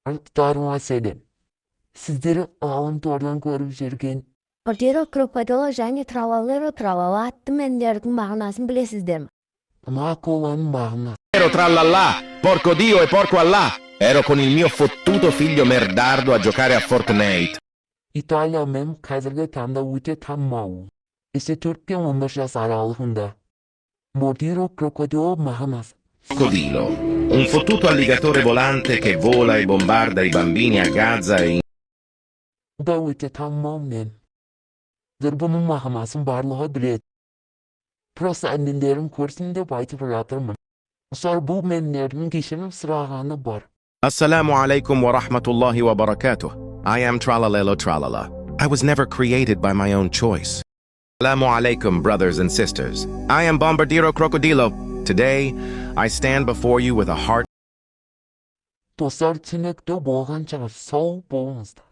Arkadaşlarıma selam. Sizleri ғаламтордан көріп жүрген Bordiero Crocodilo және Tralallero Tralala атты мәндердің мағынасын білесіздер ме? мақоланың мағынасы. Ero trallallà, porco Dio e porco Allah. Ero con il mio fottuto figlio merdardo a giocare a Fortnite. İtalya мен қазіргі таңда өте танымал. 4 пен 15 жас аралығында. Bordiero Crocodilo мағынасы. Crocodilo, un fottuto alligatore volante che vola e bombarda i bambini a Gaza e in Да өте танымал мен. Бұның мағынасын барлығы біледі. Просто әндендерін көрсін деп айтып жатырмын. Ұсар бұл менлердің кешірім сұрағаны бар. Assalamu alaikum wa rahmatullahi wa barakatuh. I am Tralalelo Tralala. I was never created by my own choice. Assalamu alaikum, brothers and sisters. I am Bombardiro Crocodilo. Today, I stand before you with a heart Достар, түсінікті болғанша сау болыңыздар.